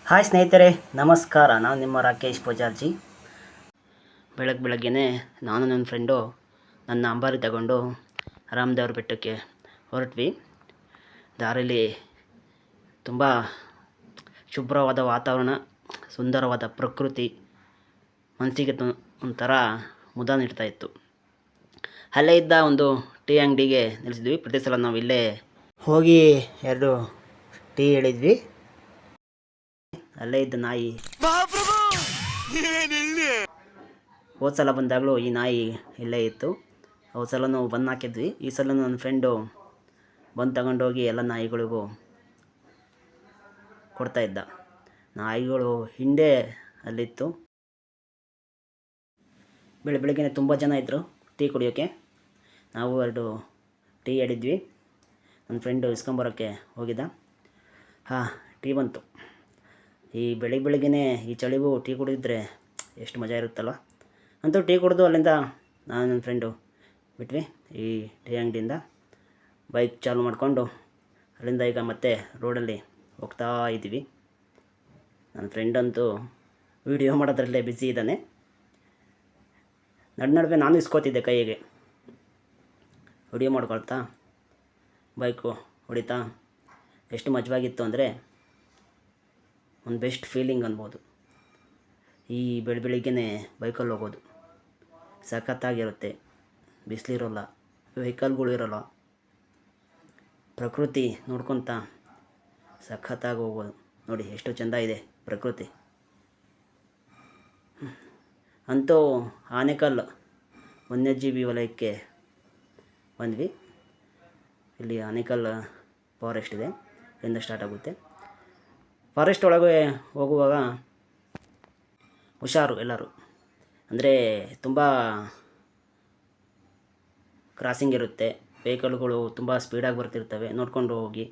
Hi ಸ್ನೇಹಿತರೆ, ನಮಸ್ಕಾರ. ನಾನು ನಿಮ್ಮ ರಾಕೇಶ್ ಪೂಜಾರ್ಜಿ. ಬೆಳಗ್ಗೆನೇ ನಾನು ನನ್ನ ಫ್ರೆಂಡು ನನ್ನ ಅಂಬಾರಿ ತಗೊಂಡು ರಾಮದೇವ್ರ ಬೆಟ್ಟಕ್ಕೆ ಹೊರಟ್ವಿ. ದಾರಿಲಿ ತುಂಬ ಶುಭ್ರವಾದ ವಾತಾವರಣ, ಸುಂದರವಾದ ಪ್ರಕೃತಿ ಮನಸ್ಸಿಗೆ ಒಂಥರ ಮುದ ನೀಡ್ತಾಯಿತ್ತು. ಅಲ್ಲೇ ಇದ್ದ ಒಂದು ಟೀ ಅಂಗಡಿಗೆ ನಿಲ್ಲಿಸಿದ್ವಿ. ಪ್ರತಿ ಸಲ ನಾವು ಇಲ್ಲೇ ಹೋಗಿ 2 ಟೀ ಹೇಳಿದ್ವಿ. ಅಲ್ಲೇ ಇದ್ದ ನಾಯಿ ಹೋದ ಸಲ ಬಂದಾಗಲೂ ಈ ನಾಯಿ ಇಲ್ಲೇ ಇತ್ತು. ಹೋದ ಸಲನೂ ಬಂದು ಹಾಕಿದ್ವಿ. ಈ ಸಲ ನನ್ನ ಫ್ರೆಂಡು ಬಂದು ತಗೊಂಡೋಗಿ ಎಲ್ಲ ನಾಯಿಗಳಿಗೂ ಕೊಡ್ತಾಯಿದ್ದ. ನಾಯಿಗಳು ಹಿಂಡೆ ಅಲ್ಲಿತ್ತು. ಬೆಳಗ್ಗೆ ತುಂಬ ಜನ ಇದ್ದರು ಟೀ ಕುಡಿಯೋಕ್ಕೆ. ನಾವು 2 ಟೀ ಹೇಳಿದ್ವಿ. ನನ್ನ ಫ್ರೆಂಡು ಇಸ್ಕೊಂಬರೋಕ್ಕೆ ಹೋಗಿದ್ದ. ಟೀ ಬಂತು. ಈ ಬೆಳಗ್ಗೆನೇ ಈ ಚಳಿಗೂ ಟೀ ಕುಡಿದ್ರೆ ಎಷ್ಟು ಮಜಾ ಇರುತ್ತಲ್ವ. ಅಂತೂ ಟೀ ಕುಡಿದು ಅಲ್ಲಿಂದ ನಾನು ನನ್ನ ಫ್ರೆಂಡು ಬಿಟ್ವಿ. ಈ ಟೀ ಅಂಗಡಿಯಿಂದ ಬೈಕ್ ಚಾಲು ಮಾಡಿಕೊಂಡು ಅಲ್ಲಿಂದ ಈಗ ಮತ್ತೆ ರೋಡಲ್ಲಿ ಹೋಗ್ತಾ ಇದ್ದೀವಿ. ನನ್ನ ಫ್ರೆಂಡಂತೂ ವೀಡಿಯೋ ಮಾಡೋದ್ರಲ್ಲೇ ಬ್ಯುಸಿ ಇದ್ದಾನೆ. ನಡುವೆ ನಾನು ಇಸ್ಕೋತಿದ್ದೆ ಕೈಗೆ. ವಿಡಿಯೋ ಮಾಡ್ಕೊಳ್ತಾ ಬೈಕು ಹೊಡಿತಾ ಎಷ್ಟು ಮಜವಾಗಿತ್ತು ಅಂದರೆ ಒಂದು ಬೆಸ್ಟ್ ಫೀಲಿಂಗ್ ಅನ್ಬೋದು. ಈ ಬೆಳಗ್ಗೆನೇ ಬೈಕಲ್ಲಿ ಹೋಗೋದು ಸಖತ್ತಾಗಿರುತ್ತೆ. ಬಿಸಿಲಿರೋಲ್ಲ, ವೆಹಿಕಲ್ಗಳು ಇರೋಲ್ಲ, ಪ್ರಕೃತಿ ನೋಡ್ಕೊತ ಸಖತ್ತಾಗಿ ಹೋಗ್ಬೋದು. ನೋಡಿ ಎಷ್ಟು ಚೆಂದ ಇದೆ ಪ್ರಕೃತಿ. ಅಂತೂ ಆನೇಕಲ್ ವನ್ಯಜೀವಿ ವಲಯಕ್ಕೆ ಬಂದ್ವಿ. ಇಲ್ಲಿ ಆನೇಕಲ್ ಫಾರೆಸ್ಟ್ ಇದೆ, ಇಲ್ಲಿಂದ ಸ್ಟಾರ್ಟ್ ಆಗುತ್ತೆ. ಫಾರೆಸ್ಟ್ ಒಳಗೆ ಹೋಗುವಾಗ ಹುಷಾರು ಎಲ್ಲರೂ. ಅಂದರೆ ತುಂಬ ಕ್ರಾಸಿಂಗ್ ಇರುತ್ತೆ, ವೆಹಿಕಲ್ಗಳು ತುಂಬ ಸ್ಪೀಡಾಗಿ ಬರ್ತಿರ್ತವೆ, ನೋಡ್ಕೊಂಡು ಹೋಗಿ.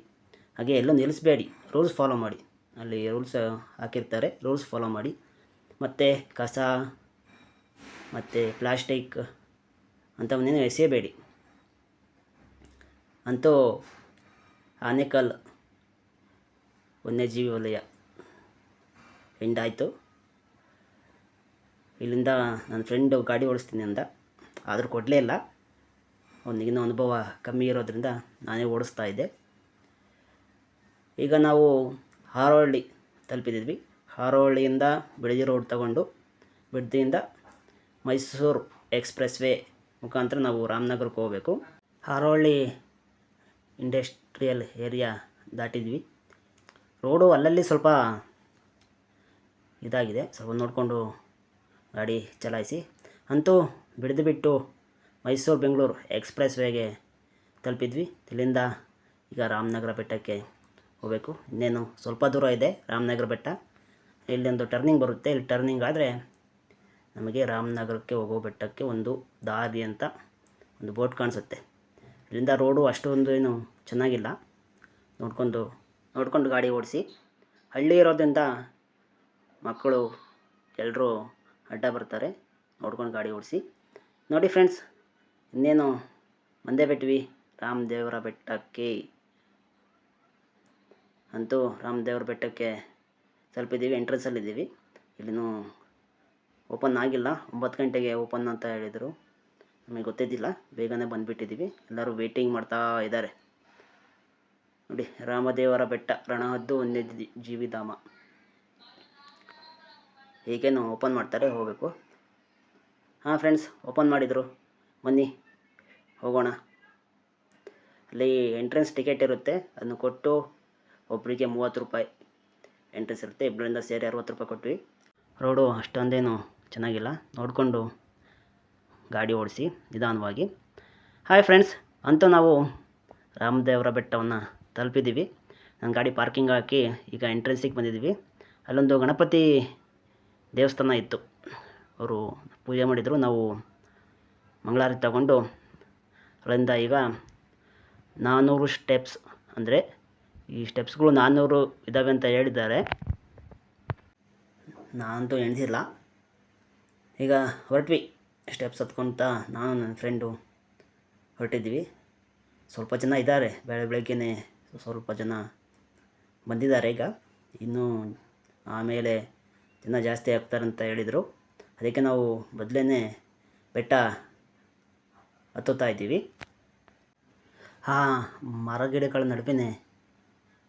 ಹಾಗೆ ಎಲ್ಲೂ ನಿಲ್ಲಿಸಬೇಡಿ, ರೂಲ್ಸ್ ಫಾಲೋ ಮಾಡಿ. ಅಲ್ಲಿ ರೂಲ್ಸ್ ಹಾಕಿರ್ತಾರೆ, ರೂಲ್ಸ್ ಫಾಲೋ ಮಾಡಿ. ಮತ್ತು ಕಸ ಮತ್ತು ಪ್ಲಾಸ್ಟಿಕ್ ಅಂಥವನ್ನೇನು ಎಸೆಯಬೇಡಿ. ಅಂತೂ ಆನೇಕಲ್ ವನ್ಯಜೀವಿ ವಲಯ ಎಂಡಾಯಿತು. ಇಲ್ಲಿಂದ ನನ್ನ ಫ್ರೆಂಡು ಗಾಡಿ ಓಡಿಸ್ತೀನಿ ಅಂದ, ಆದರೂ ಕೊಡಲೇ ಇಲ್ಲ. ಅವನಿಗಿನ್ನೂ ಅನುಭವ ಕಮ್ಮಿ ಇರೋದ್ರಿಂದ ನಾನೇ ಓಡಿಸ್ತಾ ಇದ್ದೆ. ಈಗ ನಾವು ಹಾರೋಹಳ್ಳಿ ತಲುಪಿದ್ವಿ. ಹಾರೋಹಳ್ಳಿಯಿಂದ ಬಿಡದಿ ರೋಡ್ ತಗೊಂಡು ಬಿಡದಿಯಿಂದ ಮೈಸೂರು ಎಕ್ಸ್ಪ್ರೆಸ್ ವೇ ಮುಖಾಂತರ ನಾವು ರಾಮನಗರಕ್ಕೆ ಹೋಗಬೇಕು. ಹಾರೋಹಳ್ಳಿ ಇಂಡಸ್ಟ್ರಿಯಲ್ ಏರಿಯಾ ದಾಟಿದ್ವಿ. ರೋಡು ಅಲ್ಲಲ್ಲಿ ಸ್ವಲ್ಪ ಇದಾಗಿದೆ, ಸ್ವಲ್ಪ ನೋಡಿಕೊಂಡು ಗಾಡಿ ಚಲಾಯಿಸಿ. ಅಂತೂ ಬಿಟ್ಟು ಮೈಸೂರು ಬೆಂಗಳೂರು ಎಕ್ಸ್ಪ್ರೆಸ್ ವೇಗೆ ತಲುಪಿದ್ವಿ. ಇಲ್ಲಿಂದ ಈಗ ರಾಮನಗರ ಬೆಟ್ಟಕ್ಕೆ ಹೋಗಬೇಕು. ಇನ್ನೇನು ಸ್ವಲ್ಪ ದೂರ ಇದೆ ರಾಮನಗರ ಬೆಟ್ಟ. ಇಲ್ಲೊಂದು ಟರ್ನಿಂಗ್ ಬರುತ್ತೆ. ಇಲ್ಲಿ ಟರ್ನಿಂಗ್ ಆದರೆ ನಮಗೆ ರಾಮನಗರಕ್ಕೆ ಹೋಗೋ ಬೆಟ್ಟಕ್ಕೆ ಒಂದು ದಾರಿ ಅಂತ ಒಂದು ಬೋರ್ಡ್ ಕಾಣಿಸುತ್ತೆ. ಇಲ್ಲಿಂದ ರೋಡು ಅಷ್ಟೊಂದು ಏನು ಚೆನ್ನಾಗಿಲ್ಲ. ನೋಡ್ಕೊಂಡು ಗಾಡಿ ಓಡಿಸಿ. ಹಳ್ಳಿ ಇರೋದ್ರಿಂದ ಮಕ್ಕಳು ಎಲ್ಲರೂ ಅಡ್ಡ ಬರ್ತಾರೆ, ನೋಡ್ಕೊಂಡು ಗಾಡಿ ಓಡಿಸಿ. ನೋಡಿ ಫ್ರೆಂಡ್ಸ್, ಇನ್ನೇನು ಬಂದೇ ಬಿಟ್ವಿ ರಾಮದೇವರ ಬೆಟ್ಟಕ್ಕೆ. ಅಂತೂ ರಾಮದೇವರ ಬೆಟ್ಟಕ್ಕೆ ತಲುಪಿದ್ದೀವಿ. ಎಂಟ್ರೆನ್ಸಲ್ಲಿದ್ದೀವಿ. ಇಲ್ಲಿನೂ ಓಪನ್ ಆಗಿಲ್ಲ. 9 ಗಂಟೆಗೆ ಓಪನ್ ಅಂತ ಹೇಳಿದರು. ನಮಗೆ ಗೊತ್ತಿದ್ದಿಲ್ಲ, ಬೇಗನೆ ಬಂದುಬಿಟ್ಟಿದ್ದೀವಿ. ಎಲ್ಲರೂ ವೇಟಿಂಗ್ ಮಾಡ್ತಾ ಇದ್ದಾರೆ. ನೋಡಿ, ರಾಮದೇವರ ಬೆಟ್ಟ, ರಣಹದ್ದು ವನ್ಯಜೀವಿ ಧಾಮ. ಹೀಗೇನು ಓಪನ್ ಮಾಡ್ತಾರೆ, ಹೋಗಬೇಕು. ಫ್ರೆಂಡ್ಸ್, ಓಪನ್ ಮಾಡಿದರು, ಬನ್ನಿ ಹೋಗೋಣ. ಅಲ್ಲಿ ಎಂಟ್ರೆನ್ಸ್ ಟಿಕೆಟ್ ಇರುತ್ತೆ, ಅದನ್ನು ಕೊಟ್ಟು ಒಬ್ಬರಿಗೆ 30 ರೂಪಾಯಿ ಎಂಟ್ರೆನ್ಸ್ ಇರುತ್ತೆ. ಇಬ್ಬರಿಂದ ಸೇರಿ 60 ರೂಪಾಯಿ ಕೊಟ್ವಿ. ರೋಡು ಅಷ್ಟೊಂದೇನು ಚೆನ್ನಾಗಿಲ್ಲ, ನೋಡಿಕೊಂಡು ಗಾಡಿ ಓಡಿಸಿ ನಿಧಾನವಾಗಿ. ಹಾಯ್ ಫ್ರೆಂಡ್ಸ್, ಅಂತೂ ನಾವು ರಾಮದೇವರ ಬೆಟ್ಟವನ್ನು ತಲುಪಿದ್ದೀವಿ. ನನ್ನ ಗಾಡಿ ಪಾರ್ಕಿಂಗ್ ಹಾಕಿ ಈಗ ಎಂಟ್ರೆನ್ಸಿಗೆ ಬಂದಿದ್ದೀವಿ. ಅಲ್ಲೊಂದು ಗಣಪತಿ ದೇವಸ್ಥಾನ ಇತ್ತು, ಅವರು ಪೂಜೆ ಮಾಡಿದರು. ನಾವು ಮಂಗಳಾರತಿ ತಗೊಂಡು ಅಲ್ಲಿಂದ ಈಗ 400 ಸ್ಟೆಪ್ಸ್, ಅಂದರೆ ಈ ಸ್ಟೆಪ್ಸ್ಗಳು 400 ಇದ್ದಾವೆ ಅಂತ ಹೇಳಿದ್ದಾರೆ. ನಾನಂತೂ ಎಣಿಸಿಲ್ಲ. ಈಗ ಹೊರಟ್ವಿ, ಸ್ಟೆಪ್ಸ್ ಹತ್ಕೊತ ನಾನು ನನ್ನ ಫ್ರೆಂಡು ಹೊರಟಿದ್ವಿ. ಸ್ವಲ್ಪ ಜನ ಇದ್ದಾರೆ, ಬೆಳಗ್ಗೆನೇ ಸ್ವಲ್ಪ ಜನ ಬಂದಿದ್ದಾರೆ. ಈಗ ಇನ್ನೂ ಆಮೇಲೆ ಜನ ಜಾಸ್ತಿ ಆಗ್ತಾರಂತ ಹೇಳಿದರು. ಅದಕ್ಕೆ ನಾವು ಮೊದಲೇ ಬೆಟ್ಟ ಹತ್ತುತ್ತಾ ಇದ್ದೀವಿ. ಆ ಮರಗಿಡಗಳ ನಡುವೆ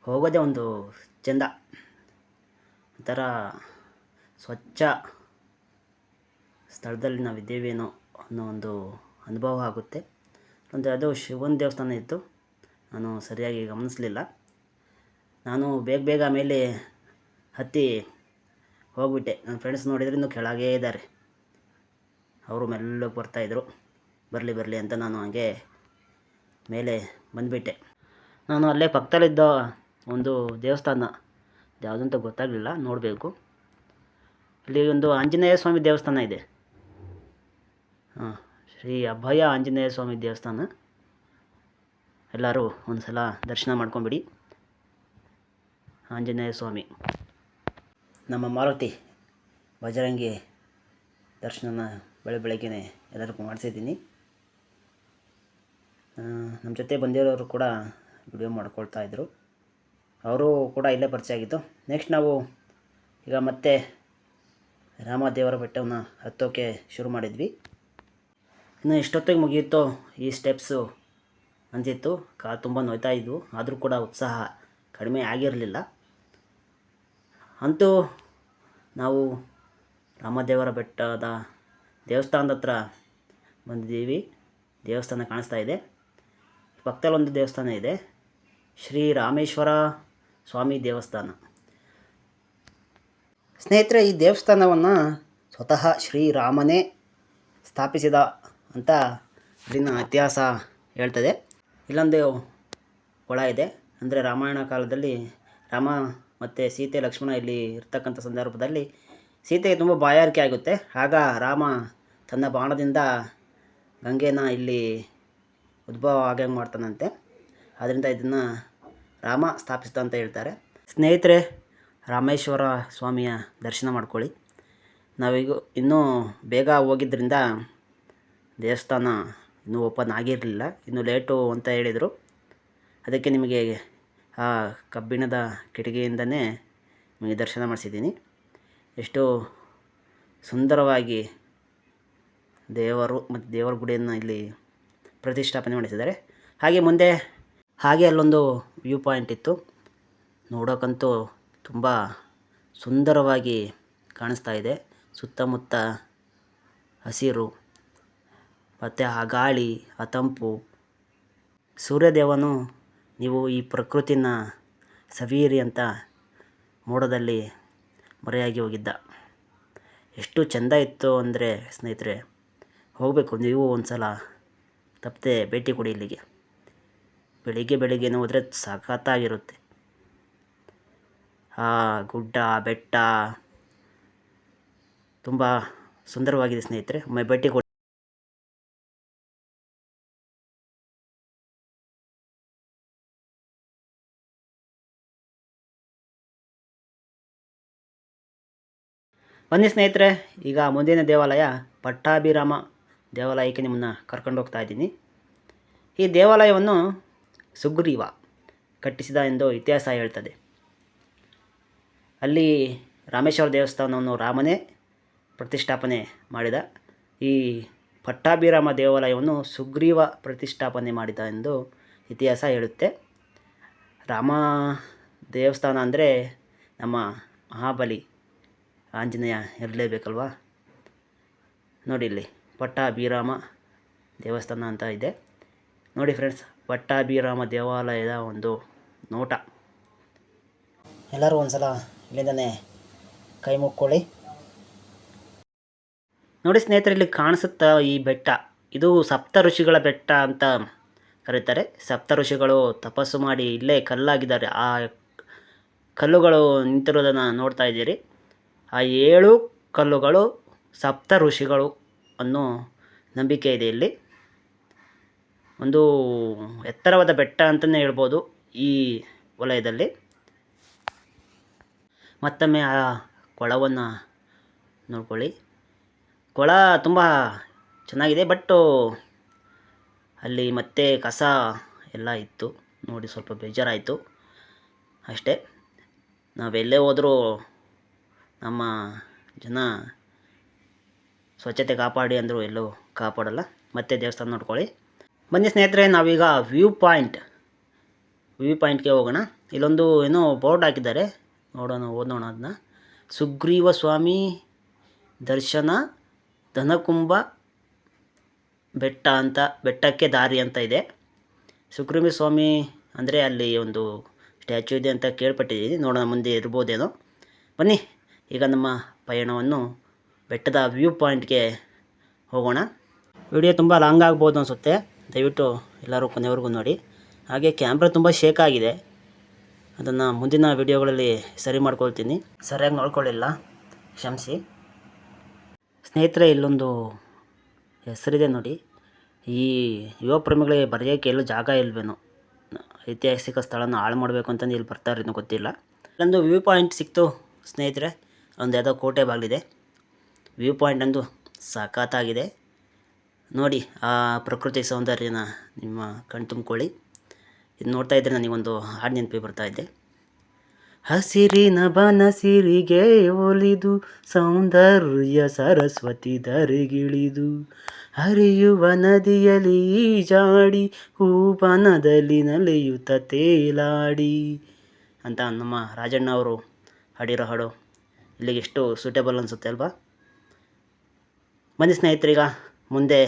ಹೋಗೋದೇ ಒಂದು ಚೆಂದ, ಒಂಥರ ಸ್ವಚ್ಛ ಸ್ಥಳದಲ್ಲಿ ನಾವಿದ್ದೇವೇನೋ ಅನ್ನೋ ಒಂದು ಅನುಭವ ಆಗುತ್ತೆ. ಅದು ಶಿವನ ದೇವಸ್ಥಾನ ಇತ್ತು, ನಾನು ಸರಿಯಾಗಿ ಗಮನಿಸಲಿಲ್ಲ. ನಾನು ಬೇಗ ಮೇಲೆ ಹತ್ತಿ ಹೋಗ್ಬಿಟ್ಟೆ. ನನ್ನ ಫ್ರೆಂಡ್ಸ್ ನೋಡಿದ್ರೆ ಇನ್ನೂ ಕೆಳಗೇ ಇದ್ದಾರೆ. ಅವರು ಮೆಲ್ಲಗೆ ಬರ್ತಾಯಿದ್ರು, ಬರಲಿ ಅಂತ ನಾನು ಹಾಗೆ ಮೇಲೆ ಬಂದುಬಿಟ್ಟೆ. ನಾನು ಅಲ್ಲೇ ಪಕ್ಕದಲ್ಲಿದ್ದ ಒಂದು ದೇವಸ್ಥಾನ ಯಾವುದಂತ ಗೊತ್ತಾಗಲಿಲ್ಲ, ನೋಡಬೇಕು. ಅಲ್ಲಿ ಒಂದು ಆಂಜನೇಯ ಸ್ವಾಮಿ ದೇವಸ್ಥಾನ ಇದೆ. ಶ್ರೀ ಅಭಯ ಆಂಜನೇಯ ಸ್ವಾಮಿ ದೇವಸ್ಥಾನ. ಎಲ್ಲರೂ ಒಂದು ಸಲ ದರ್ಶನ ಮಾಡ್ಕೊಂಬಿಡಿ. ಆಂಜನೇಯ ಸ್ವಾಮಿ, ನಮ್ಮ ಮಾರುತಿ ಬಜರಂಗಿ ದರ್ಶನ ಬೆಳಗ್ಗೆನೇ ಎಲ್ಲರಿಗೂ ಮಾಡಿಸಿದ್ದೀನಿ. ನಮ್ಮ ಜೊತೆ ಬಂದಿರೋರು ಕೂಡ ವಿಡಿಯೋ ಮಾಡ್ಕೊಳ್ತಾಯಿದ್ರು, ಅವರು ಕೂಡ ಇಲ್ಲೇ ಪರಿಚಯ ಆಗಿತ್ತು. ನೆಕ್ಸ್ಟ್ ನಾವು ಈಗ ಮತ್ತೆ ರಾಮದೇವರ ಬೆಟ್ಟವನ್ನು ಹತ್ತೋಕ್ಕೆ ಶುರು ಮಾಡಿದ್ವಿ. ಇನ್ನು ಎಷ್ಟೊತ್ತಿಗೆ ಮುಗಿಯುತ್ತೋ ಈ ಸ್ಟೆಪ್ಸು ಅಂತಿತ್ತು. ಕಾಲು ತುಂಬ ನೋಯ್ತಾ ಇದ್ವು, ಆದರೂ ಕೂಡ ಉತ್ಸಾಹ ಕಡಿಮೆ ಆಗಿರಲಿಲ್ಲ. ಅಂತೂ ನಾವು ರಾಮದೇವರ ಬೆಟ್ಟದ ದೇವಸ್ಥಾನದ ಹತ್ರ ಬಂದಿದ್ದೀವಿ. ದೇವಸ್ಥಾನ ಕಾಣಿಸ್ತಾ ಇದೆ. ಪಕ್ಕದಲ್ಲಿ ಒಂದು ದೇವಸ್ಥಾನ ಇದೆ, ಶ್ರೀ ರಾಮೇಶ್ವರ ಸ್ವಾಮಿ ದೇವಸ್ಥಾನ. ಸ್ನೇಹಿತರೆ, ಈ ದೇವಸ್ಥಾನವನ್ನು ಸ್ವತಃ ಶ್ರೀರಾಮನೇ ಸ್ಥಾಪಿಸಿದ ಅಂತ ಇಲ್ಲಿನ ಇತಿಹಾಸ ಹೇಳ್ತದೆ. ಇಲ್ಲೊಂದು ಕೊಳ ಇದೆ. ಅಂದರೆ ರಾಮಾಯಣ ಕಾಲದಲ್ಲಿ ರಾಮ ಮತ್ತು ಸೀತೆ ಲಕ್ಷ್ಮಣ ಇಲ್ಲಿ ಇರ್ತಕ್ಕಂಥ ಸಂದರ್ಭದಲ್ಲಿ ಸೀತೆಗೆ ತುಂಬ ಬಾಯಾರಿಕೆ ಆಗುತ್ತೆ. ಆಗ ರಾಮ ತನ್ನ ಬಾಣದಿಂದ ಗಂಗೆನ ಇಲ್ಲಿ ಉದ್ಭವ ಆಗಂಗೆ ಮಾಡ್ತಾನಂತೆ. ಆದ್ದರಿಂದ ಇದನ್ನು ರಾಮ ಸ್ಥಾಪಿಸಿದ ಅಂತ ಹೇಳ್ತಾರೆ. ಸ್ನೇಹಿತರೆ, ರಾಮೇಶ್ವರ ಸ್ವಾಮಿಯ ದರ್ಶನ ಮಾಡ್ಕೊಳ್ಳಿ. ನಾವೀಗ ಇನ್ನೂ ಬೇಗ ಹೋಗಿದ್ದರಿಂದ ದೇವಸ್ಥಾನ ಇನ್ನೂ ಓಪನ್ ಆಗಿರಲಿಲ್ಲ, ಇನ್ನೂ ಲೇಟು ಅಂತ ಹೇಳಿದರು. ಅದಕ್ಕೆ ನಿಮಗೆ ಆ ಕಬ್ಬಿಣದ ಕಿಟಕಿಯಿಂದನೇ ನಿಮಗೆ ದರ್ಶನ ಮಾಡಿಸಿದ್ದೀನಿ. ಎಷ್ಟು ಸುಂದರವಾಗಿ ದೇವರು ಮತ್ತು ದೇವರ ಗುಡಿಯನ್ನು ಇಲ್ಲಿ ಪ್ರತಿಷ್ಠಾಪನೆ ಮಾಡಿಸಿದ್ದಾರೆ. ಹಾಗೆ ಅಲ್ಲೊಂದು ವ್ಯೂ ಪಾಯಿಂಟ್ ಇತ್ತು. ನೋಡೋಕ್ಕಂತೂ ತುಂಬ ಸುಂದರವಾಗಿ ಕಾಣಿಸ್ತಾ ಇದೆ. ಸುತ್ತಮುತ್ತ ಹಸಿರು ಮತ್ತು ಆ ಗಾಳಿ, ಆ ತಂಪು. ಸೂರ್ಯದೇವನು ನೀವು ಈ ಪ್ರಕೃತಿನ ಸವಿಯಿರಿ ಅಂತ ಮೋಡದಲ್ಲಿ ಮರೆಯಾಗಿ ಹೋಗಿದ್ದ. ಎಷ್ಟು ಚೆಂದ ಇತ್ತು ಅಂದರೆ ಸ್ನೇಹಿತರೆ, ಹೋಗಬೇಕು ನೀವು ಒಂದು ಸಲ, ತಪ್ಪದೆ ಭೇಟಿ ಕೊಡಿ ಇಲ್ಲಿಗೆ. ಬೆಳಿಗ್ಗೆ ಹೋದರೆ ಸಖತ್ತಾಗಿರುತ್ತೆ. ಆ ಗುಡ್ಡ ಬೆಟ್ಟ ತುಂಬ ಸುಂದರವಾಗಿದೆ ಸ್ನೇಹಿತರೆ, ಒಮ್ಮೆ ಭೇಟಿ ಕೊಡಿ. ಬನ್ನಿ ಸ್ನೇಹಿತರೆ, ಈಗ ಮುಂದಿನ ದೇವಾಲಯ ಪಟ್ಟಾಭಿರಾಮ ದೇವಾಲಯಕ್ಕೆ ನಿಮ್ಮನ್ನು ಕರ್ಕೊಂಡು ಹೋಗ್ತಾ ಇದ್ದೀನಿ. ಈ ದೇವಾಲಯವನ್ನು ಸುಗ್ರೀವ ಕಟ್ಟಿಸಿದ ಎಂದು ಇತಿಹಾಸ ಹೇಳ್ತದೆ. ಅಲ್ಲಿ ರಾಮೇಶ್ವರ ದೇವಸ್ಥಾನವನ್ನು ರಾಮನೇ ಪ್ರತಿಷ್ಠಾಪನೆ ಮಾಡಿದ. ಈ ಪಟ್ಟಾಭಿರಾಮ ದೇವಾಲಯವನ್ನು ಸುಗ್ರೀವ ಪ್ರತಿಷ್ಠಾಪನೆ ಮಾಡಿದ ಎಂದು ಇತಿಹಾಸ ಹೇಳುತ್ತೆ. ರಾಮ ದೇವಸ್ಥಾನ ಅಂದರೆ ನಮ್ಮ ಮಹಾಬಲಿ ಆಂಜನೇಯ ಇರಲೇಬೇಕಲ್ವಾ. ನೋಡಿ, ಇಲ್ಲಿ ಪಟ್ಟಾಭಿರಾಮ ದೇವಸ್ಥಾನ ಅಂತ ಇದೆ. ನೋಡಿ ಫ್ರೆಂಡ್ಸ್, ಪಟ್ಟಾಭಿರಾಮ ದೇವಾಲಯದ ಒಂದು ನೋಟ. ಎಲ್ಲರೂ ಒಂದು ಸಲ ಇಲ್ಲಿಂದನೇ ಕೈ ಮುಕ್ಕೊಳ್ಳಿ. ನೋಡಿ ಸ್ನೇಹಿತರೆ, ಇಲ್ಲಿ ಕಾಣಿಸುತ್ತಾ ಈ ಬೆಟ್ಟ, ಇದು ಸಪ್ತ ಋಷಿಗಳ ಬೆಟ್ಟ ಅಂತ ಕರೀತಾರೆ. ಸಪ್ತ ಋಷಿಗಳು ತಪಸ್ಸು ಮಾಡಿ ಇಲ್ಲೇ ಕಲ್ಲಾಗಿದ್ದಾರೆ. ಆ ಕಲ್ಲುಗಳು ನಿಂತಿರೋದನ್ನು ನೋಡ್ತಾ ಇದ್ದೀರಿ. ಆ 7 ಕಲ್ಲುಗಳು ಸಪ್ತ ಋಷಿಗಳು ಅನ್ನೋ ನಂಬಿಕೆ ಇದೆ. ಇಲ್ಲಿ ಒಂದು ಎತ್ತರವಾದ ಬೆಟ್ಟ ಅಂತಲೇ ಹೇಳ್ಬೋದು ಈ ವಲಯದಲ್ಲಿ. ಮತ್ತೊಮ್ಮೆ ಆ ಕೊಳವನ್ನು ನೋಡ್ಕೊಳ್ಳಿ. ಕೊಳ ತುಂಬ ಚೆನ್ನಾಗಿದೆ, ಬಟ್ಟು ಅಲ್ಲಿ ಮತ್ತೆ ಕಸ ಎಲ್ಲ ಇತ್ತು. ನೋಡಿ, ಸ್ವಲ್ಪ ಬೇಜಾರಾಯಿತು ಅಷ್ಟೇ. ನಾವೆಲ್ಲೇ ಹೋದರೂ ನಮ್ಮ ಜನ ಸ್ವಚ್ಛತೆ ಕಾಪಾಡಿ ಅಂದರು ಎಲ್ಲೂ ಕಾಪಾಡಲ್ಲ. ಮತ್ತೆ ದೇವಸ್ಥಾನ ನೋಡ್ಕೊಳ್ಳಿ. ಬನ್ನಿ ಸ್ನೇಹಿತರೆ, ನಾವೀಗ ವ್ಯೂ ಪಾಯಿಂಟ್ಗೆ ಹೋಗೋಣ. ಇಲ್ಲೊಂದು ಏನೋ ಬೋರ್ಡ್ ಹಾಕಿದ್ದಾರೆ, ಓದೋಣ ಅದನ್ನ. ಸುಗ್ರೀವ ಸ್ವಾಮಿ ದರ್ಶನ ಧನಕುಂಭ ಬೆಟ್ಟ ಅಂತ, ಬೆಟ್ಟಕ್ಕೆ ದಾರಿ ಅಂತ ಇದೆ. ಸುಗ್ರೀವ ಸ್ವಾಮಿ ಅಂದರೆ ಅಲ್ಲಿ ಒಂದು ಸ್ಟ್ಯಾಚ್ಯೂ ಇದೆ ಅಂತ ಕೇಳ್ಪಟ್ಟಿದ್ದೀನಿ. ನೋಡೋಣ ಮುಂದೆ ಇರ್ಬೋದೇನೋ. ಬನ್ನಿ ಈಗ ನಮ್ಮ ಪಯಣವನ್ನು ಬೆಟ್ಟದ ವ್ಯೂ ಪಾಯಿಂಟ್ಗೆ ಹೋಗೋಣ. ವಿಡಿಯೋ ತುಂಬ ಲಾಂಗ್ ಆಗ್ಬೋದು ಅನಿಸುತ್ತೆ, ದಯವಿಟ್ಟು ಎಲ್ಲರೂ ಕೊನೆವರೆಗೂ ನೋಡಿ. ಹಾಗೆ ಕ್ಯಾಮ್ರಾ ತುಂಬ ಶೇಕ್ ಆಗಿದೆ, ಅದನ್ನು ಮುಂದಿನ ವಿಡಿಯೋಗಳಲ್ಲಿ ಸರಿ ಮಾಡ್ಕೊಳ್ತೀನಿ. ಸರಿಯಾಗಿ ನೋಡ್ಕೊಳ್ಳಿಲ್ಲ, ಕ್ಷಮಿಸಿ ಸ್ನೇಹಿತರೆ. ಇಲ್ಲೊಂದು ಹೆಸರಿದೆ ನೋಡಿ. ಈ ಯುವ ಪ್ರೇಮಿಗಳಿಗೆ ಬರೆಯೋಕ್ಕೆ ಎಲ್ಲೂ ಜಾಗ ಇಲ್ವೇನೋ, ಐತಿಹಾಸಿಕ ಸ್ಥಳನ ಹಾಳು ಮಾಡಬೇಕು ಅಂತಂದು ಇಲ್ಲಿ ಬರ್ತಾರೇನೋ ಗೊತ್ತಿಲ್ಲ. ಇಲ್ಲೊಂದು ವ್ಯೂ ಪಾಯಿಂಟ್ ಸಿಕ್ತು ಸ್ನೇಹಿತರೆ. ಒಂದು ಯಾವುದೋ ಕೋಟೆ ಬಾಗಿಲಿದೆ. ವ್ಯೂ ಪಾಯಿಂಟ್ ಅಂದು ಸಖತ್ತಾಗಿದೆ ನೋಡಿ. ಆ ಪ್ರಕೃತಿ ಸೌಂದರ್ಯನ ನಿಮ್ಮ ಕಣ್ ತುಂಬಿಕೊಳ್ಳಿ. ಇದು ನೋಡ್ತಾ ಇದ್ದರೆ ನನಗೊಂದು ಹಾಡು ನೆನಪಿ ಬರ್ತಾ ಇದೆ. ಹಸಿರಿನ ಬನಸಿರಿಗೆ ಒಲಿದು ಸೌಂದರ್ಯ ಸರಸ್ವತಿ ಧರೆಗಿಳಿದು ಹರಿಯುವ ನದಿಯಲ್ಲಿ ಈಜಾಡಿ ಹೂಬನದಲ್ಲಿ ನಲಿಯುತ್ತ ತೇಲಾಡಿ ಅಂತ ನಮ್ಮ ರಾಜಣ್ಣ ಅವರು ಹಾಡಿರೋ ಹಾಡು ಇಲ್ಲಿಗೆ ಎಷ್ಟು ಸೂಟೇಬಲ್ ಅನಿಸುತ್ತೆ ಅಲ್ವಾ. ಬನ್ನಿ ಸ್ನೇಹಿತರೀಗ ಮುಂದೆ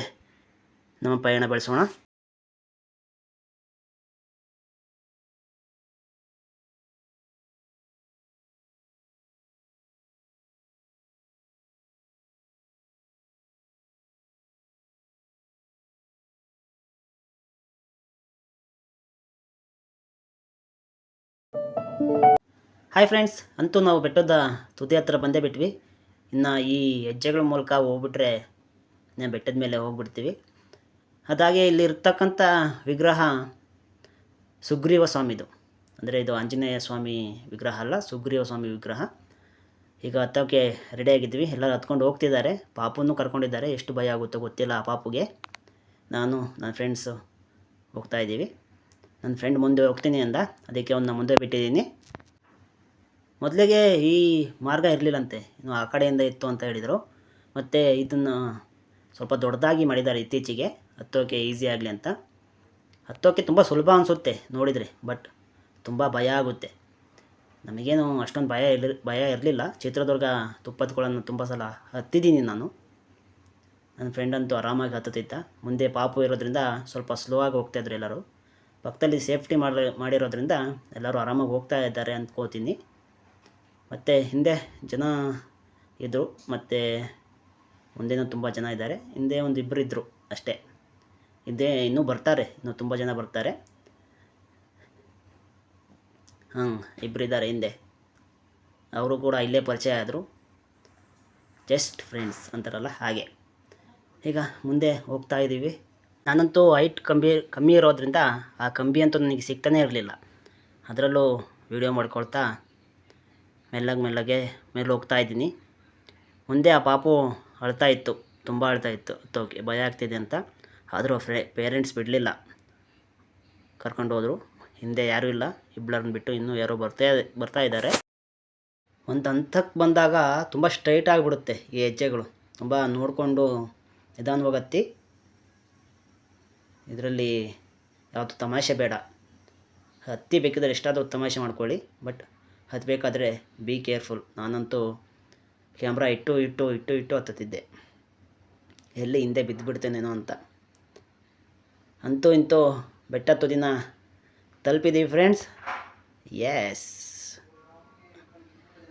ನಮ್ಮ ಪಯಣ ಬೆಳೆಸೋಣ. ಹಾಯ್ ಫ್ರೆಂಡ್ಸ್, ಅಂತೂ ನಾವು ಬೆಟ್ಟದ ತುದಿ ಹತ್ರ ಬಂದೇ ಬಿಟ್ವಿ. ಇನ್ನು ಈ ಹೆಜ್ಜೆಗಳ ಮೂಲಕ ಹೋಗ್ಬಿಟ್ರೆ ಬೆಟ್ಟದ ಮೇಲೆ ಹೋಗ್ಬಿಡ್ತೀವಿ. ಅದಾಗೆ ಇಲ್ಲಿರ್ತಕ್ಕಂಥ ವಿಗ್ರಹ ಸುಗ್ರೀವ ಸ್ವಾಮಿದು, ಅಂದರೆ ಇದು ಆಂಜನೇಯ ಸ್ವಾಮಿ ವಿಗ್ರಹ ಅಲ್ಲ, ಸುಗ್ರೀವ ಸ್ವಾಮಿ ವಿಗ್ರಹ. ಈಗ ಹತ್ತೋಕ್ಕೆ ರೆಡಿಯಾಗಿದ್ವಿ, ಎಲ್ಲರೂ ಹತ್ಕೊಂಡು ಹೋಗ್ತಿದ್ದಾರೆ. ಪಾಪುನೂ ಕರ್ಕೊಂಡಿದ್ದಾರೆ. ಎಷ್ಟು ಭಯ ಆಗುತ್ತೋ ಗೊತ್ತಿಲ್ಲ ಆ ಪಾಪುಗೆ. ನಾನು ನನ್ನ ಫ್ರೆಂಡ್ಸು ಹೋಗ್ತಾಯಿದ್ದೀವಿ. ನನ್ನ ಫ್ರೆಂಡ್ ಮುಂದೆ ಹೋಗ್ತೀನಿ ಅಂದ, ಅದಕ್ಕೆ ಅವನ್ನ ಮುಂದೆ ಬಿಟ್ಟಿದ್ದೀನಿ. ಮೊದಲಿಗೆ ಈ ಮಾರ್ಗ ಇರಲಿಲ್ಲಂತೆ, ಇನ್ನು ಆ ಕಡೆಯಿಂದ ಇತ್ತು ಅಂತ ಹೇಳಿದರು. ಮತ್ತು ಇದನ್ನು ಸ್ವಲ್ಪ ದೊಡ್ಡದಾಗಿ ಮಾಡಿದ್ದಾರೆ ಇತ್ತೀಚೆಗೆ, ಹತ್ತೋಕ್ಕೆ ಈಸಿ ಆಗಲಿ ಅಂತ. ಹತ್ತೋಕ್ಕೆ ತುಂಬ ಸುಲಭ ಅನಿಸುತ್ತೆ ನೋಡಿದರೆ, ಬಟ್ ತುಂಬ ಭಯ ಆಗುತ್ತೆ. ನಮಗೇನು ಅಷ್ಟೊಂದು ಭಯ ಇರಲಿಲ್ಲ. ಚಿತ್ರದುರ್ಗ ತುಪ್ಪತ್ಗಳನ್ನು ತುಂಬ ಸಲ ಹತ್ತಿದ್ದೀನಿ ನಾನು. ನನ್ನ ಫ್ರೆಂಡಂತೂ ಆರಾಮಾಗಿ ಹತ್ತುತ್ತಿದ್ದ. ಮುಂದೆ ಪಾಪು ಇರೋದ್ರಿಂದ ಸ್ವಲ್ಪ ಸ್ಲೋ ಆಗಿ ಹೋಗ್ತಾಯಿದ್ರು ಎಲ್ಲರೂ. ಪಕ್ಕದಲ್ಲಿ ಸೇಫ್ಟಿ ಮಾಡಿರೋದ್ರಿಂದ ಎಲ್ಲರೂ ಆರಾಮಾಗಿ ಹೋಗ್ತಾ ಇದ್ದಾರೆ ಅಂದ್ಕೋತೀನಿ. ಮತ್ತು ಹಿಂದೆ ಜನ ಇದ್ದರು, ಮತ್ತು ಮುಂದೆನೂ ತುಂಬ ಜನ ಇದ್ದಾರೆ. ಹಿಂದೆ ಒಂದು ಇಬ್ಬರು ಇದ್ದರು ಅಷ್ಟೇ. ಹಿಂದೆ ಇನ್ನೂ ಬರ್ತಾರೆ, ಇನ್ನೂ ತುಂಬ ಜನ ಬರ್ತಾರೆ. ಇಬ್ಬರಿದ್ದಾರೆ ಹಿಂದೆ. ಅವರು ಕೂಡ ಇಲ್ಲೇ ಪರಿಚಯ ಆದರು, ಜಸ್ಟ್ ಫ್ರೆಂಡ್ಸ್ ಅಂತಾರಲ್ಲ ಹಾಗೆ. ಈಗ ಮುಂದೆ ಹೋಗ್ತಾ ಇದ್ದೀವಿ. ನಾನಂತೂ ಹೈಟ್ ಕಮ್ಮಿ ಇರೋದ್ರಿಂದ ಆ ಕಂಬಿ ಅಂತೂ ನನಗೆ ಸಿಗ್ತಾನೇ ಇರಲಿಲ್ಲ. ಅದರಲ್ಲೂ ವಿಡಿಯೋ ಮಾಡ್ಕೊಳ್ತಾ ಮೆಲ್ಲಗೆ ಮೇಲೆ ಹೋಗ್ತಾ ಇದ್ದೀನಿ. ಮುಂದೆ ಆ ಪಾಪು ಅಳ್ತಾ ಇತ್ತು, ತುಂಬ ಅಳ್ತಾ ಇತ್ತು, ಹತ್ತೋಕೆ ಭಯ ಆಗ್ತಿದೆ ಅಂತ. ಆದರೂ ಪೇರೆಂಟ್ಸ್ ಬಿಡಲಿಲ್ಲ, ಕರ್ಕೊಂಡು ಹೋದರು. ಹಿಂದೆ ಯಾರೂ ಇಲ್ಲ, ಇಬ್ಬರನ್ನ ಬಿಟ್ಟು ಇನ್ನೂ ಯಾರೋ ಬರ್ತಾ ಇದ್ದಾರೆ. ಒಂದು ಹಂತಕ್ಕೆ ಬಂದಾಗ ತುಂಬ ಸ್ಟ್ರೈಟ್ ಆಗಿಬಿಡುತ್ತೆ ಈ ಹೆಜ್ಜೆಗಳು. ತುಂಬ ನೋಡಿಕೊಂಡು ನಿಧಾನವಾಗಿ ಹತ್ತಿ. ಇದರಲ್ಲಿ ಯಾವುದು ತಮಾಷೆ ಬೇಡ. ಹತ್ತಿ ಬೇಕಿದ್ರೆ ಎಷ್ಟಾದರೂ ತಮಾಷೆ ಮಾಡ್ಕೊಳ್ಳಿ, ಬಟ್ ಹತ್ತಬೇಕಾದ್ರೆ ಬಿ ಕೇರ್ಫುಲ್. ನಾನಂತೂ ಕ್ಯಾಮ್ರಾ ಇಟ್ಟು ಹತ್ತುತ್ತಿದ್ದೆ, ಎಲ್ಲಿ ಹಿಂದೆ ಬಿದ್ದುಬಿಡ್ತೇನೇನೋ ಅಂತ. ಅಂತೂ ಇಂತೂ ಬೆಟ್ಟ ತುದಿನ ತಲುಪಿದ್ದೀವಿ ಫ್ರೆಂಡ್ಸ್. ಎಸ್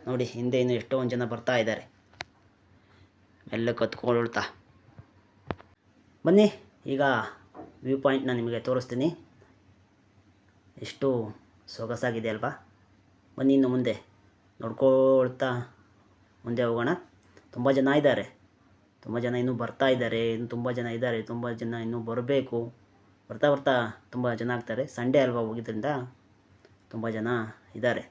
ನೋಡಿ, ಹಿಂದೆ ಇನ್ನು ಎಷ್ಟೊಂದು ಜನ ಬರ್ತಾ ಇದ್ದಾರೆ ಎಲ್ಲ ಕತ್ಕೊಳ್ತಾ. ಬನ್ನಿ ಈಗ ವ್ಯೂ ಪಾಯಿಂಟ್ನ ನಿಮಗೆ ತೋರಿಸ್ತೀನಿ. ಎಷ್ಟು ಸೊಗಸಾಗಿದೆ ಅಲ್ವಾ. ಬನ್ನಿ ಇನ್ನು ಮುಂದೆ ನೋಡ್ಕೊಳ್ತಾ ಮುಂದೆ ಹೋಗೋಣ. ತುಂಬ ಜನ ಇದ್ದಾರೆ, ತುಂಬ ಜನ ಇನ್ನೂ ಬರ್ತಾ ಇದ್ದಾರೆ, ಇನ್ನು ತುಂಬ ಜನ ಇದ್ದಾರೆ, ತುಂಬ ಜನ ಇನ್ನೂ ಬರಬೇಕು. ಬರ್ತಾ ತುಂಬ ಜನ ಆಗ್ತಾರೆ. ಸಂಡೇ ಅಲ್ವಾ, ಹೋಗಿದ್ದರಿಂದ ತುಂಬ ಜನ ಇದ್ದಾರೆ.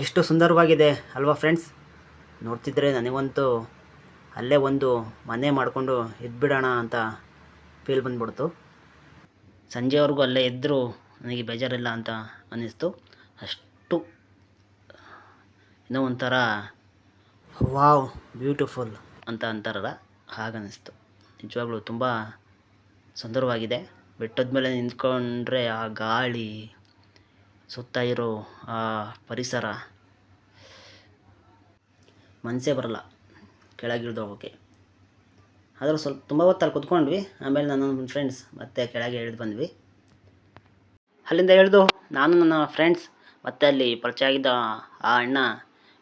ಎಷ್ಟು ಸುಂದರವಾಗಿದೆ ಅಲ್ವಾ ಫ್ರೆಂಡ್ಸ್. ನೋಡ್ತಿದ್ರೆ ನನಗಂತೂ ಅಲ್ಲೇ ಒಂದು ಮನೆ ಮಾಡಿಕೊಂಡು ಇದ್ಬಿಡೋಣ ಅಂತ ಫೀಲ್ ಬಂದ್ಬಿಡ್ತು. ಸಂಜೆವರೆಗೂ ಅಲ್ಲೇ ಇದ್ದರೂ ನನಗೆ ಬೇಜಾರಿಲ್ಲ ಅಂತ ಅನ್ನಿಸ್ತು. ಅಷ್ಟು ಏನೋ ಒಂಥರ ವಾವ್ ಬ್ಯೂಟಿಫುಲ್ ಅಂತ ಅಂತಾರಲ್ಲ ಹಾಗನ್ನಿಸ್ತು. ನಿಜವಾಗ್ಲೂ ತುಂಬ ಸುಂದರವಾಗಿದೆ. ಬೆಟ್ಟದ ಮೇಲೆ ನಿಂತ್ಕೊಂಡ್ರೆ ಆ ಗಾಳಿ, ಸುತ್ತ ಇರೋ ಆ ಪರಿಸರ ಮನಸ್ಸೇ ಬರಲ್ಲ ಕೆಳಗಿಳಿದು ಹೋಗೋಕ್ಕೆ. ಆದರೂ ಸ್ವಲ್ಪ ತುಂಬ ಹೊತ್ತಲ್ಲಿ ಕುತ್ಕೊಂಡ್ವಿ. ಆಮೇಲೆ ನನ್ನ ಫ್ರೆಂಡ್ಸ್ ಮತ್ತೆ ಕೆಳಗೆ ಇಳಿದು ಬಂದ್ವಿ. ಅಲ್ಲಿಂದ ಇಳಿದು ನಾನು ನನ್ನ ಫ್ರೆಂಡ್ಸ್ ಮತ್ತು ಅಲ್ಲಿ ಪರಿಚಯ ಆಗಿದ್ದ ಆ ಅಣ್ಣ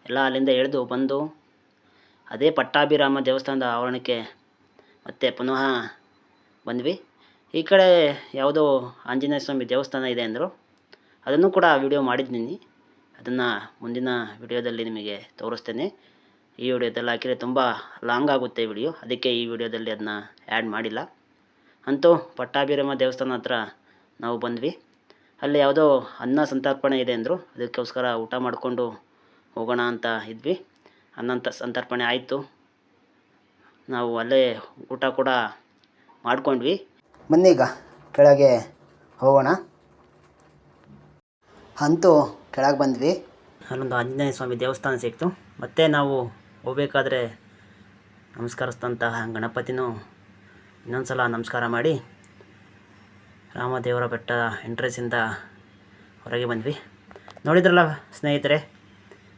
ಎಲ್ಲ ಅಲ್ಲಿಂದ ಇಳಿದು ಬಂದು ಅದೇ ಪಟ್ಟಾಭಿರಾಮ ದೇವಸ್ಥಾನದ ಆವರಣಕ್ಕೆ ಮತ್ತೆ ಪುನಃ ಬಂದ್ವಿ. ಈ ಕಡೆ ಯಾವುದೋ ಆಂಜನೇಯ ಸ್ವಾಮಿ ದೇವಸ್ಥಾನ ಇದೆ ಅಂದರು. ಅದನ್ನು ಕೂಡ ವಿಡಿಯೋ ಮಾಡಿದ್ದೀನಿ. ಅದನ್ನು ಮುಂದಿನ ವಿಡಿಯೋದಲ್ಲಿ ನಿಮಗೆ ತೋರಿಸ್ತೇನೆ. ಈ ವಿಡಿಯೋದಲ್ಲಿ ಹಾಕಿದರೆ ತುಂಬ ಲಾಂಗ್ ಆಗುತ್ತೆ ವಿಡಿಯೋ, ಅದಕ್ಕೆ ಈ ವಿಡಿಯೋದಲ್ಲಿ ಅದನ್ನ ಆ್ಯಡ್ ಮಾಡಿಲ್ಲ. ಅಂತೂ ಪಟ್ಟಾಭಿರಾಮ ದೇವಸ್ಥಾನ ಹತ್ರ ನಾವು ಬಂದ್ವಿ. ಅಲ್ಲಿ ಯಾವುದೋ ಅನ್ನ ಸಂತರ್ಪಣೆ ಇದೆ ಅಂದರು. ಅದಕ್ಕೋಸ್ಕರ ಊಟ ಮಾಡಿಕೊಂಡು ಹೋಗೋಣ ಅಂತ ಇದ್ವಿ. ಅನ್ನ ಸಂತರ್ಪಣೆ ಆಯಿತು. ನಾವು ಅಲ್ಲೇ ಊಟ ಕೂಡ ಮಾಡ್ಕೊಂಡ್ವಿ. ಬನ್ನೀಗ ಕೆಳಗೆ ಹೋಗೋಣ. ಅಂತೂ ಕೆಳಗೆ ಬಂದ್ವಿ. ಅಲ್ಲೊಂದು ಆಂಜನೇಯ ಸ್ವಾಮಿ ದೇವಸ್ಥಾನ ಸಿಕ್ತು. ಮತ್ತು ನಾವು ಹೋಗ್ಬೇಕಾದ್ರೆ ನಮಸ್ಕರಿಸಿದಂತಹ ಗಣಪತಿನೂ ಇನ್ನೊಂದು ಸಲ ನಮಸ್ಕಾರ ಮಾಡಿ ರಾಮದೇವರ ಬೆಟ್ಟ ಎಂಟ್ರೆನ್ಸಿಂದ ಹೊರಗೆ ಬಂದ್ವಿ. ನೋಡಿದ್ರಲ್ಲ ಸ್ನೇಹಿತರೆ,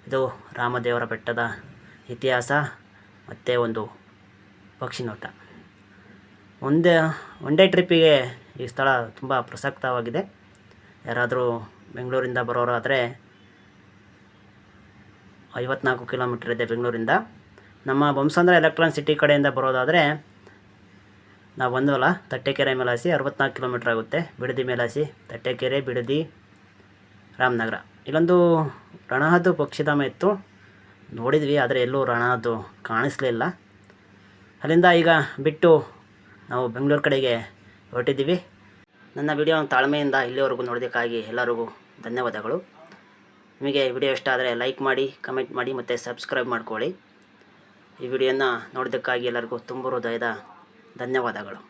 ಇದು ರಾಮದೇವರ ಬೆಟ್ಟದ ಇತಿಹಾಸ ಮತ್ತು ಒಂದು ಪಕ್ಷಿ ನೋಟ. ಒನ್ ಡೇ ಟ್ರಿಪ್ಪಿಗೆ ಈ ಸ್ಥಳ ತುಂಬ ಪ್ರಸಕ್ತವಾಗಿದೆ. ಯಾರಾದರೂ ಬೆಂಗಳೂರಿಂದ ಬರೋರಾದರೆ 54 ಕಿಲೋಮೀಟ್ರ್ ಇದೆ ಬೆಂಗಳೂರಿಂದ. ನಮ್ಮ ಬೊಮ್ಮಸಂದ್ರ ಎಲೆಕ್ಟ್ರಾನಿಕ್ ಸಿಟಿ ಕಡೆಯಿಂದ ಬರೋದಾದರೆ ನಾವು ಬಂದವಲ್ಲ ತಟ್ಟೆಕೆರೆ ಮೇಲಾಸಿ 64 ಕಿಲೋಮೀಟ್ರ್ ಆಗುತ್ತೆ. ಬಿಡದಿ ಮೇಲಾಸಿ, ತಟ್ಟೆಕೆರೆ, ಬಿಡದಿ, ರಾಮನಗರ. ಇಲ್ಲೊಂದು ರಣಹದ್ದು ಪಕ್ಷಿಧಾಮ ಇತ್ತು, ನೋಡಿದ್ವಿ. ಆದರೆ ಎಲ್ಲೂ ರಣಹದ್ದು ಕಾಣಿಸ್ಲಿಲ್ಲ. ಅಲ್ಲಿಂದ ಈಗ ಬಿಟ್ಟು ನಾವು ಬೆಂಗಳೂರು ಕಡೆಗೆ ಹೊರಟಿದ್ದೀವಿ. ನನ್ನ ವಿಡಿಯೋ ತಾಳ್ಮೆಯಿಂದ ಇಲ್ಲಿವರೆಗೂ ನೋಡೋದಕ್ಕಾಗಿ ಎಲ್ಲರಿಗೂ ಧನ್ಯವಾದಗಳು. ನಿಮಗೆ ವಿಡಿಯೋ ಇಷ್ಟ ಆದರೆ ಲೈಕ್ ಮಾಡಿ, ಕಮೆಂಟ್ ಮಾಡಿ ಮತ್ತು ಸಬ್ಸ್ಕ್ರೈಬ್ ಮಾಡ್ಕೊಳ್ಳಿ. ಈ ವಿಡಿಯೋನ ನೋಡೋದಕ್ಕಾಗಿ ಎಲ್ಲರಿಗೂ ತುಂಬ ಹೃದಯದ ಧನ್ಯವಾದಗಳು.